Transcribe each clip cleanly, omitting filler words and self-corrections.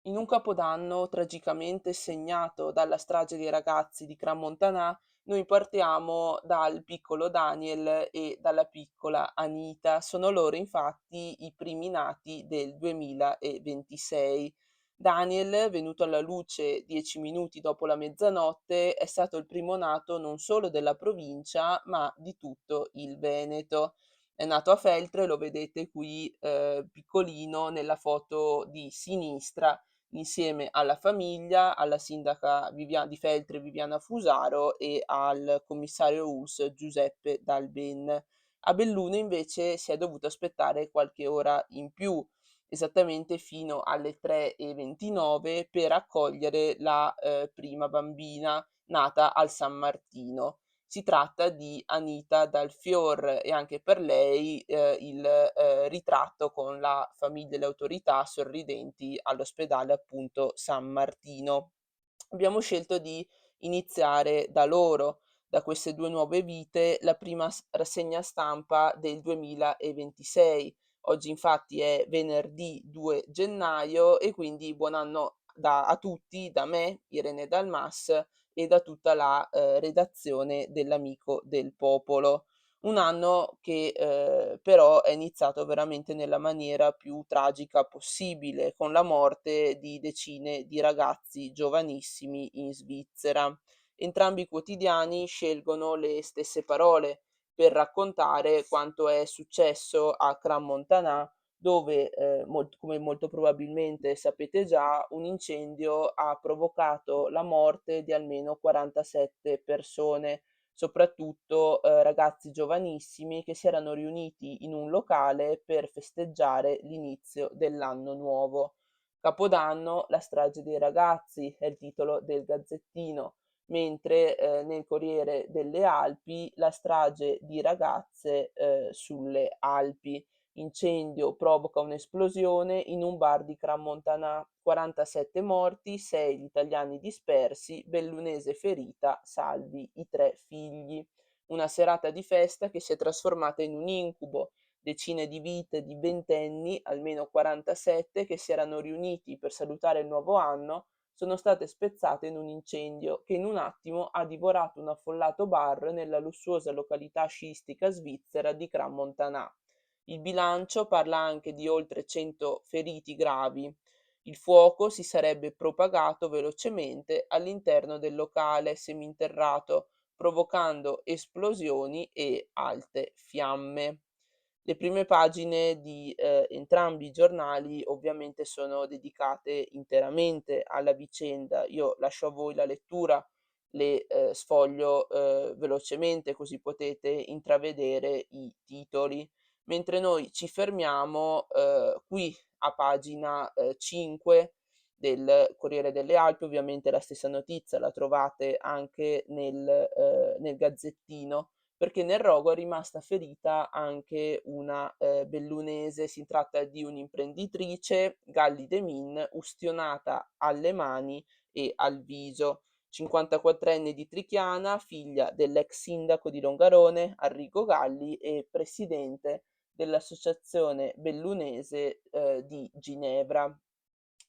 In un capodanno tragicamente segnato dalla strage dei ragazzi di Crans-Montana, noi partiamo dal piccolo Daniel e dalla piccola Anita. Sono loro infatti i primi nati del 2026. Daniel, venuto alla luce 10 minuti dopo la mezzanotte, è stato il primo nato non solo della provincia, ma di tutto il Veneto. È nato a Feltre, lo vedete qui piccolino nella foto di sinistra, insieme alla famiglia, alla sindaca di Feltre Viviana Fusaro e al commissario ULSS Giuseppe Dalben. A Belluno invece si è dovuto aspettare qualche ora in più, esattamente fino alle 3:29 per accogliere la prima bambina nata al San Martino. Si tratta di Anita Dal Fior e anche per lei il ritratto con la famiglia e le autorità sorridenti all'ospedale appunto San Martino. Abbiamo scelto di iniziare da loro, da queste due nuove vite, la prima rassegna stampa del 2026. Oggi infatti è venerdì 2 gennaio e quindi buon anno a tutti, da me, Irene Dalmas, e da tutta la redazione dell'Amico del Popolo. Un anno che però è iniziato veramente nella maniera più tragica possibile, con la morte di decine di ragazzi giovanissimi in Svizzera. Entrambi i quotidiani scelgono le stesse parole per raccontare quanto è successo a Crans-Montana, dove, come molto probabilmente sapete già, un incendio ha provocato la morte di almeno 47 persone, soprattutto ragazzi giovanissimi che si erano riuniti in un locale per festeggiare l'inizio dell'anno nuovo. Capodanno, la strage dei ragazzi è il titolo del Gazzettino, mentre nel Corriere delle Alpi la strage di ragazze sulle Alpi. Incendio provoca un'esplosione in un bar di Crans-Montana, 47 morti, 6 gli italiani dispersi, bellunese ferita, salvi i 3 figli. Una serata di festa che si è trasformata in un incubo, decine di vite di ventenni, almeno 47, che si erano riuniti per salutare il nuovo anno, sono state spezzate in un incendio che in un attimo ha divorato un affollato bar nella lussuosa località sciistica svizzera di Crans-Montana. Il bilancio parla anche di oltre 100 feriti gravi. Il fuoco si sarebbe propagato velocemente all'interno del locale seminterrato, provocando esplosioni e alte fiamme. Le prime pagine di entrambi i giornali ovviamente sono dedicate interamente alla vicenda. Io lascio a voi la lettura, le sfoglio velocemente così potete intravedere i titoli, mentre noi ci fermiamo qui a pagina 5 del Corriere delle Alpi. Ovviamente la stessa notizia la trovate anche nel Gazzettino, perché nel rogo è rimasta ferita anche una bellunese. Si tratta di un'imprenditrice, Galli De Min, ustionata alle mani e al viso. 54enne di Trichiana, figlia dell'ex sindaco di Longarone, Arrigo Galli, e presidente dell'associazione bellunese di Ginevra.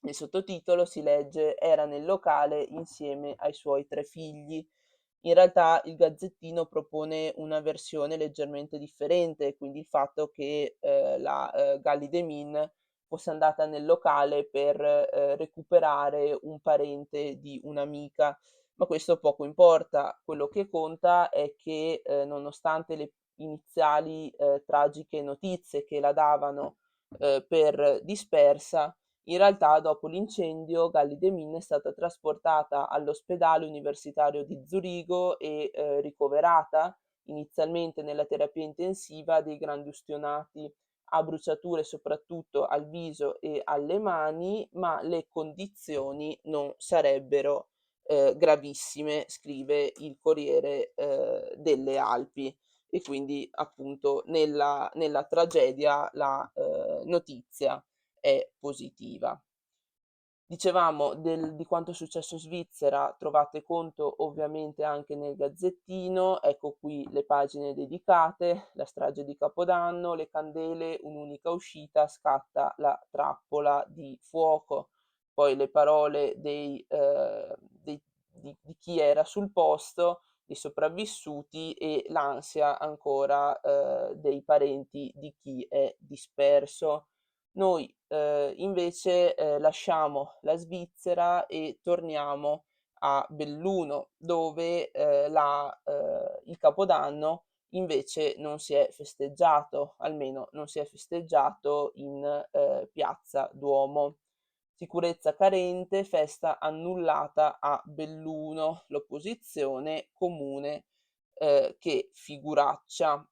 Nel sottotitolo si legge: era nel locale insieme ai suoi 3 figli. In realtà il Gazzettino propone una versione leggermente differente, quindi il fatto che la Galli De Min fosse andata nel locale per recuperare un parente di un'amica, ma questo poco importa. Quello che conta è che nonostante le iniziali tragiche notizie che la davano per dispersa, in realtà dopo l'incendio Galli De Min è stata trasportata all'ospedale universitario di Zurigo e ricoverata inizialmente nella terapia intensiva dei grandi ustionati. Ha bruciature soprattutto al viso e alle mani, ma le condizioni non sarebbero gravissime, scrive il Corriere delle Alpi. E quindi appunto nella tragedia la notizia è positiva. Dicevamo di quanto è successo in Svizzera, trovate conto ovviamente anche nel Gazzettino, ecco qui le pagine dedicate, la strage di Capodanno, le candele, un'unica uscita, scatta la trappola di fuoco. poi le parole di chi era sul posto, dei sopravvissuti e l'ansia ancora, dei parenti di chi è disperso. Noi, invece, lasciamo la Svizzera e torniamo a Belluno, dove, il Capodanno invece non si è festeggiato, almeno non si è festeggiato in, piazza Duomo. Sicurezza carente, festa annullata a Belluno, l'opposizione comune, che figuraccia.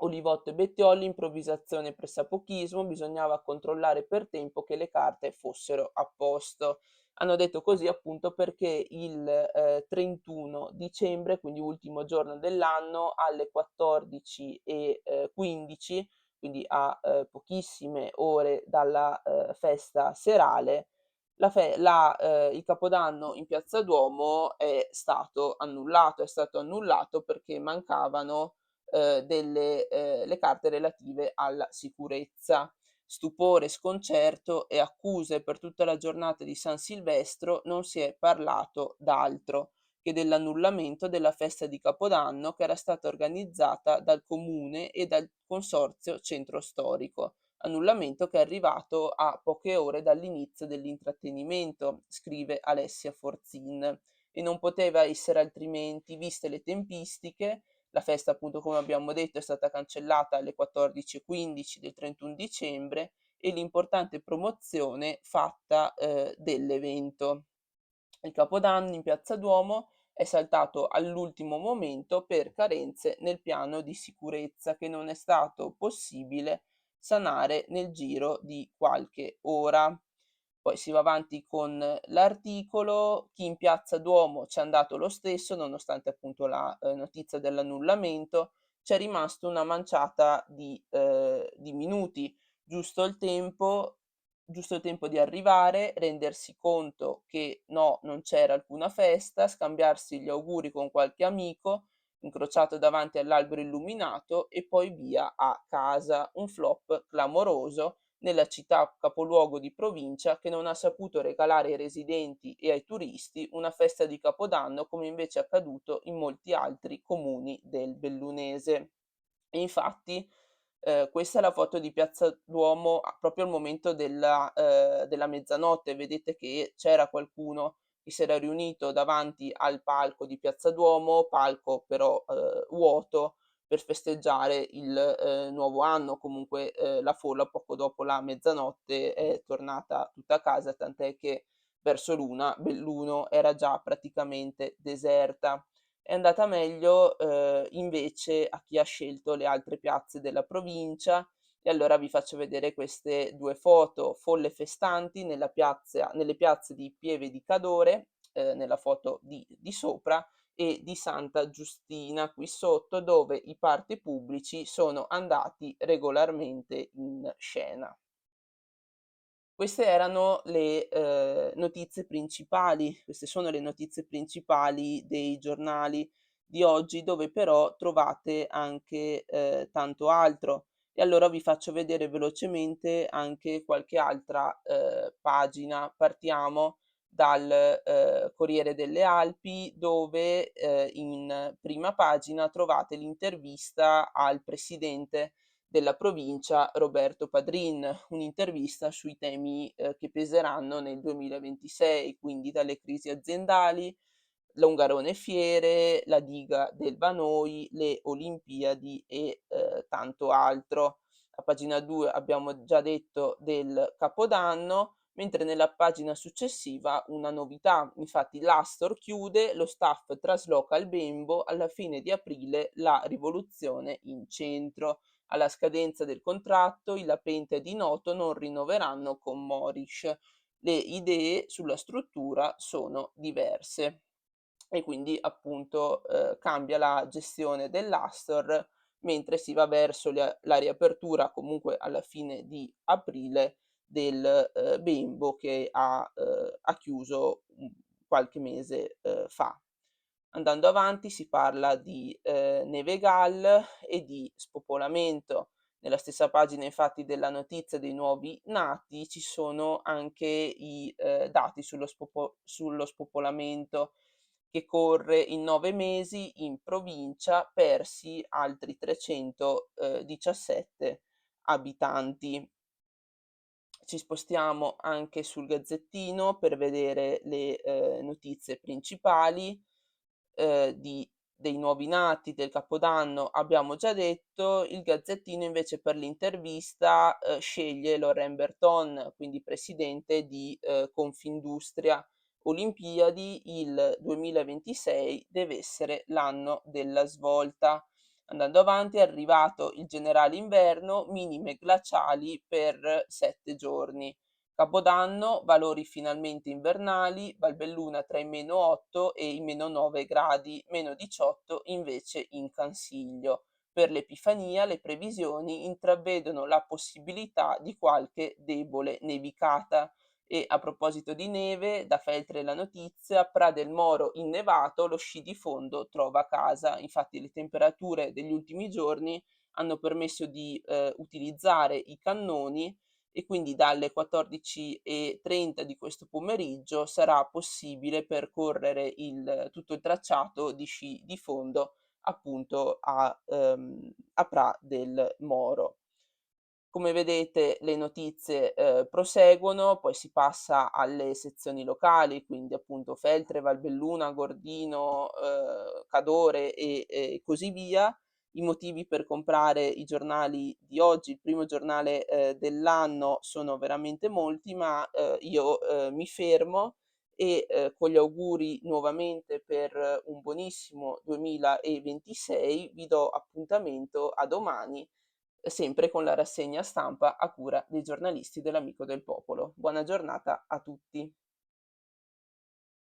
Olivotto e Bettiolli, improvvisazione e pressapochismo, bisognava controllare per tempo che le carte fossero a posto. Hanno detto così appunto perché il 31 dicembre, quindi ultimo giorno dell'anno, alle 14:15, quindi a pochissime ore dalla festa serale, il Capodanno in Piazza Duomo è stato annullato perché mancavano le carte relative alla sicurezza. Stupore, sconcerto e accuse per tutta la giornata di San Silvestro non si è parlato d'altro che dell'annullamento della festa di Capodanno che era stata organizzata dal comune e dal consorzio centro storico. Annullamento che è arrivato a poche ore dall'inizio dell'intrattenimento, scrive Alessia Forzin, e non poteva essere altrimenti, viste le tempistiche. La festa, appunto, come abbiamo detto, è stata cancellata alle 14:15 del 31 dicembre e l'importante promozione fatta, dell'evento. Il Capodanno in Piazza Duomo è saltato all'ultimo momento per carenze nel piano di sicurezza che non è stato possibile sanare nel giro di qualche ora. Poi si va avanti con l'articolo, chi in Piazza Duomo c'è andato lo stesso, nonostante appunto la notizia dell'annullamento, c'è rimasto una manciata di minuti, giusto il tempo giusto il tempo di arrivare, rendersi conto che no, non c'era alcuna festa, scambiarsi gli auguri con qualche amico, incrociato davanti all'albero illuminato e poi via a casa. Un flop clamoroso nella città capoluogo di provincia che non ha saputo regalare ai residenti e ai turisti una festa di Capodanno come invece è accaduto in molti altri comuni del Bellunese. E infatti, questa è la foto di Piazza Duomo a proprio al momento della mezzanotte. Vedete che c'era qualcuno che si era riunito davanti al palco di Piazza Duomo, palco però, vuoto, per festeggiare il, nuovo anno. Comunque, la folla poco dopo la mezzanotte è tornata tutta a casa, tant'è che verso l'1 Belluno era già praticamente deserta. È andata meglio, invece a chi ha scelto le altre piazze della provincia e allora vi faccio vedere queste 2 foto: folle festanti nelle piazze di Pieve di Cadore, nella foto di sopra, e di Santa Giustina qui sotto, dove i party pubblici sono andati regolarmente in scena. Queste erano le, notizie principali, queste sono le notizie principali dei giornali di oggi, dove però trovate anche, tanto altro. E allora vi faccio vedere velocemente anche qualche altra, pagina. Partiamo dal, Corriere delle Alpi, dove, in prima pagina trovate l'intervista al presidente della provincia Roberto Padrin, un'intervista sui temi, che peseranno nel 2026, quindi dalle crisi aziendali, l'Ungarone Fiere, la diga del Vanoi, le Olimpiadi e, tanto altro. A pagina 2 abbiamo già detto del Capodanno, mentre nella pagina successiva una novità, infatti l'Astor chiude, lo staff trasloca il bembo, alla fine di aprile la rivoluzione in centro. Alla scadenza del contratto i Lapente ed i Noto non rinnoveranno con Morish. Le idee sulla struttura sono diverse e quindi appunto, cambia la gestione dell'Astor, mentre si va verso la riapertura comunque alla fine di aprile del, bembo che ha chiuso, qualche mese, fa. Andando avanti si parla di, neve e di spopolamento. Nella stessa pagina infatti della notizia dei nuovi nati ci sono anche i, dati sullo spopolamento che corre in 9 mesi in provincia, persi altri 317 abitanti. Ci spostiamo anche sul Gazzettino per vedere le, notizie principali, di dei nuovi nati, del Capodanno abbiamo già detto. Il Gazzettino invece per l'intervista, sceglie Laurent Berton, quindi presidente di, Confindustria. Olimpiadi, il 2026 deve essere l'anno della svolta. Andando avanti è arrivato il generale inverno, minime glaciali per 7 giorni. Capodanno, valori finalmente invernali, Valbelluna tra i -8 e i -9 gradi, -18 invece in Cansiglio. Per l'Epifania le previsioni intravedono la possibilità di qualche debole nevicata. E a proposito di neve, da Feltre la notizia, Pra del Moro innevato, lo sci di fondo trova casa. Infatti le temperature degli ultimi giorni hanno permesso di utilizzare i cannoni e quindi dalle 14:30 di questo pomeriggio sarà possibile percorrere tutto il tracciato di sci di fondo appunto a Pra del Moro. Come vedete le notizie, proseguono, poi si passa alle sezioni locali, quindi appunto Feltre, Valbelluna, Gordino, Cadore e così via. I motivi per comprare i giornali di oggi, il primo giornale, dell'anno, sono veramente molti, ma, io, mi fermo e, con gli auguri nuovamente per un buonissimo 2026, vi do appuntamento a domani sempre con la rassegna stampa a cura dei giornalisti dell'Amico del Popolo. Buona giornata a tutti.